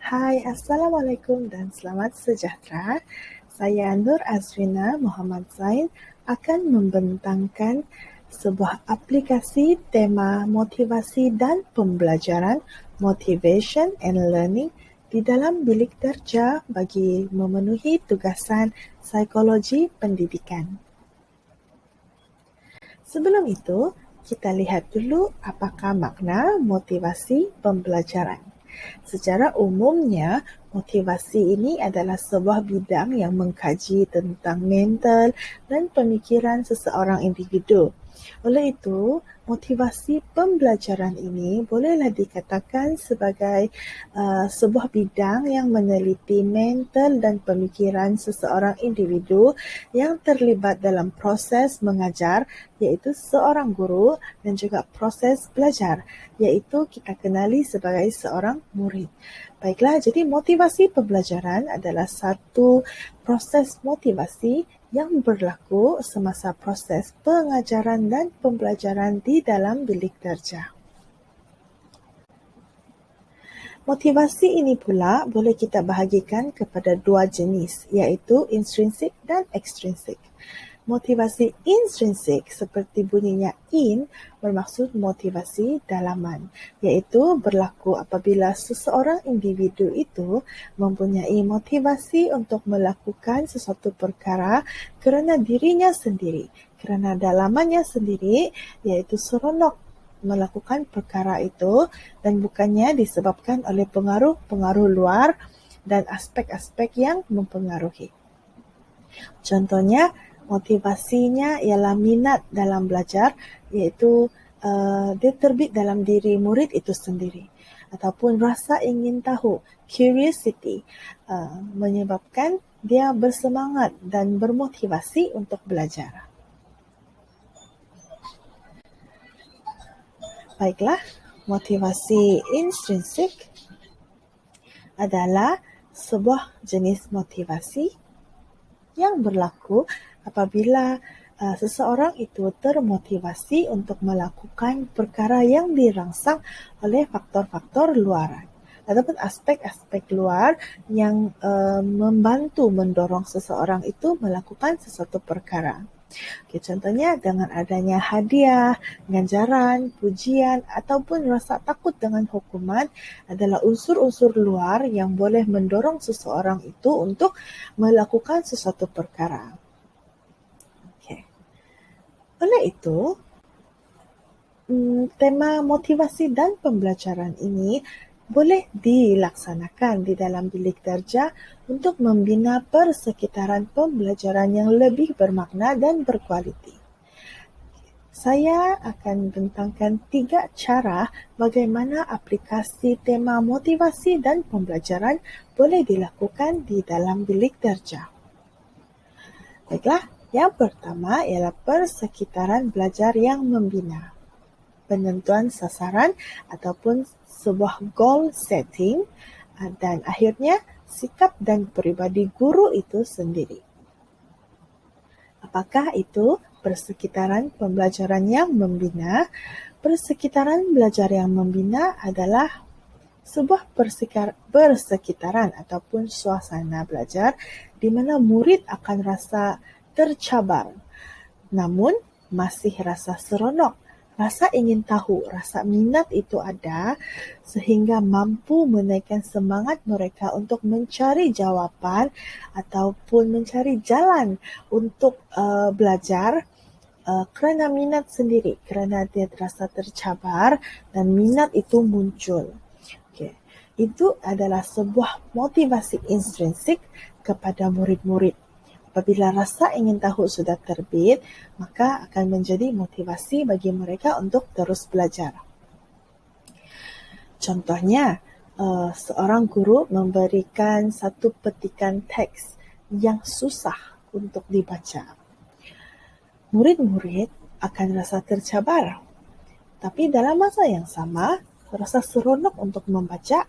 Hai, Assalamualaikum dan selamat sejahtera. Saya Nur Azrina Muhammad Zain akan membentangkan sebuah aplikasi tema motivasi dan pembelajaran Motivation and Learning di dalam bilik terja bagi memenuhi tugasan psikologi pendidikan. Sebelum itu, kita lihat dulu apakah makna motivasi pembelajaran. Secara umumnya, motivasi ini adalah sebuah bidang yang mengkaji tentang mental dan pemikiran seseorang individu. Oleh itu, motivasi pembelajaran ini bolehlah dikatakan sebagai sebuah bidang yang meneliti mental dan pemikiran seseorang individu yang terlibat dalam proses mengajar, iaitu seorang guru, dan juga proses belajar, iaitu kita kenali sebagai seorang murid. Baiklah, jadi motivasi pembelajaran adalah satu proses motivasi yang berlaku semasa proses pengajaran dan pembelajaran di dalam bilik terja. Motivasi ini pula boleh kita bahagikan kepada dua jenis, iaitu intrinsik dan ekstrinsik. Motivasi intrinsik seperti bunyinya in bermaksud motivasi dalaman, iaitu berlaku apabila seseorang individu itu mempunyai motivasi untuk melakukan sesuatu perkara kerana dirinya sendiri, kerana dalamannya sendiri, iaitu seronok melakukan perkara itu dan bukannya disebabkan oleh pengaruh-pengaruh luar dan aspek-aspek yang mempengaruhi. Contohnya, motivasinya ialah minat dalam belajar, iaitu dia terbit dalam diri murid itu sendiri. Ataupun rasa ingin tahu, curiosity, menyebabkan dia bersemangat dan bermotivasi untuk belajar. Baiklah, motivasi intrinsik adalah sebuah jenis motivasi yang berlaku apabila seseorang itu termotivasi untuk melakukan perkara yang dirangsang oleh faktor-faktor luaran ataupun aspek-aspek luar yang membantu mendorong seseorang itu melakukan sesuatu perkara. Okay, contohnya dengan adanya hadiah, ganjaran, pujian ataupun rasa takut dengan hukuman adalah unsur-unsur luar yang boleh mendorong seseorang itu untuk melakukan sesuatu perkara. Okay. Oleh itu, tema motivasi dan pembelajaran ini boleh dilaksanakan di dalam bilik terja untuk membina persekitaran pembelajaran yang lebih bermakna dan berkualiti. Saya akan bentangkan 3 cara bagaimana aplikasi tema motivasi dan pembelajaran boleh dilakukan di dalam bilik terja. Baiklah, yang pertama ialah persekitaran belajar yang membina. Penentuan sasaran ataupun sebuah goal setting dan akhirnya sikap dan peribadi guru itu sendiri. Apakah itu persekitaran pembelajaran yang membina? Persekitaran belajar yang membina adalah sebuah persekitaran ataupun suasana belajar di mana murid akan rasa tercabar, namun masih rasa seronok, rasa ingin tahu, rasa minat itu ada sehingga mampu menaikkan semangat mereka untuk mencari jawapan ataupun mencari jalan untuk belajar kerana minat sendiri, kerana dia terasa tercabar dan minat itu muncul. Okay. Itu adalah sebuah motivasi intrinsik kepada murid-murid. Apabila rasa ingin tahu sudah terbit, maka akan menjadi motivasi bagi mereka untuk terus belajar. Contohnya, seorang guru memberikan satu petikan teks yang susah untuk dibaca. Murid-murid akan rasa tercabar, tapi dalam masa yang sama, rasa seronok untuk membaca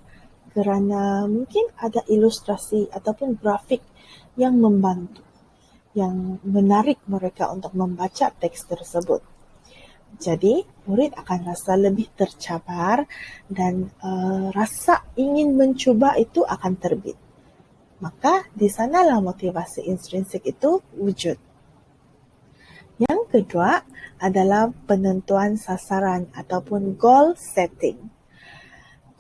kerana mungkin ada ilustrasi ataupun grafik yang membantu, yang menarik mereka untuk membaca teks tersebut. Jadi, murid akan rasa lebih tercabar dan rasa ingin mencuba itu akan terbit. Maka, di sanalah motivasi intrinsik itu wujud. Yang kedua adalah penentuan sasaran ataupun goal setting.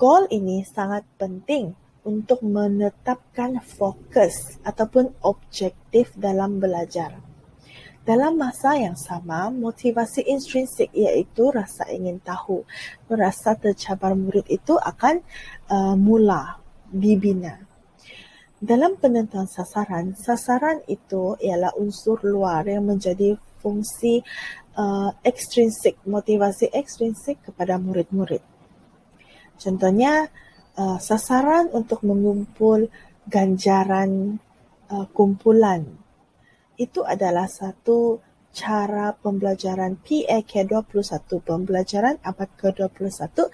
Goal ini sangat penting untuk menetapkan fokus ataupun objektif dalam belajar. Dalam masa yang sama, motivasi intrinsik iaitu rasa ingin tahu, rasa tercabar murid itu akan mula dibina. Dalam penentuan sasaran, sasaran itu ialah unsur luar yang menjadi fungsi ekstrinsik, motivasi ekstrinsik kepada murid-murid. Contohnya, sasaran untuk mengumpul ganjaran kumpulan. Itu adalah satu cara pembelajaran PAK21, pembelajaran abad ke-21,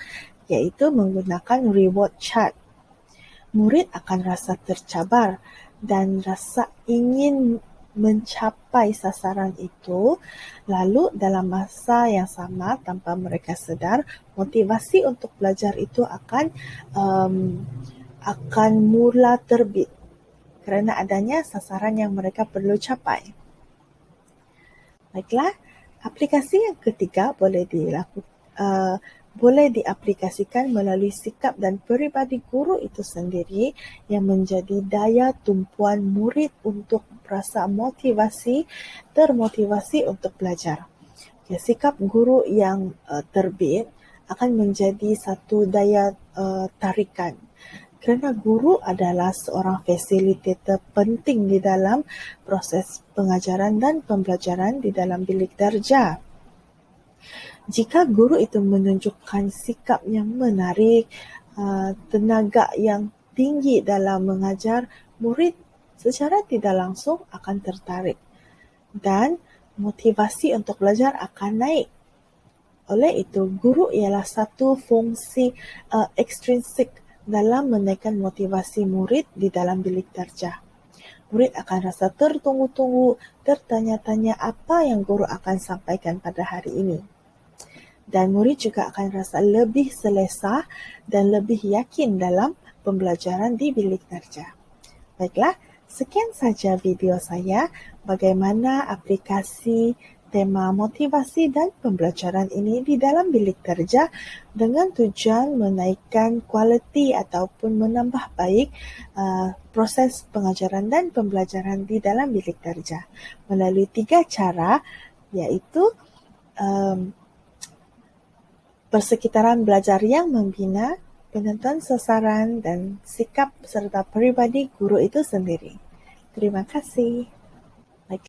iaitu menggunakan reward chart. Murid akan rasa tercabar dan rasa ingin mencapai sasaran itu, lalu dalam masa yang sama tanpa mereka sedar, motivasi untuk belajar itu akan mula terbit kerana adanya sasaran yang mereka perlu capai. Baiklah, aplikasi yang ketiga boleh diaplikasikan melalui sikap dan peribadi guru itu sendiri yang menjadi daya tumpuan murid untuk rasa termotivasi untuk belajar. Sikap guru yang terbit akan menjadi satu daya tarikan. Kerana guru adalah seorang fasilitator penting di dalam proses pengajaran dan pembelajaran di dalam bilik darjah. Jika guru itu menunjukkan sikap yang menarik, tenaga yang tinggi dalam mengajar, murid secara tidak langsung akan tertarik dan motivasi untuk belajar akan naik. Oleh itu, guru ialah satu fungsi ekstrinsik dalam menaikkan motivasi murid di dalam bilik darjah. Murid akan rasa tertunggu-tunggu, tertanya-tanya apa yang guru akan sampaikan pada hari ini. Dan murid juga akan rasa lebih selesa dan lebih yakin dalam pembelajaran di bilik darjah. Baiklah, sekian saja video saya bagaimana aplikasi tema motivasi dan pembelajaran ini di dalam bilik darjah dengan tujuan menaikkan kualiti ataupun menambah baik proses pengajaran dan pembelajaran di dalam bilik darjah melalui 3 cara, iaitu persekitaran belajar yang membina, penentuan sasaran, dan sikap serta peribadi guru itu sendiri. Terima kasih.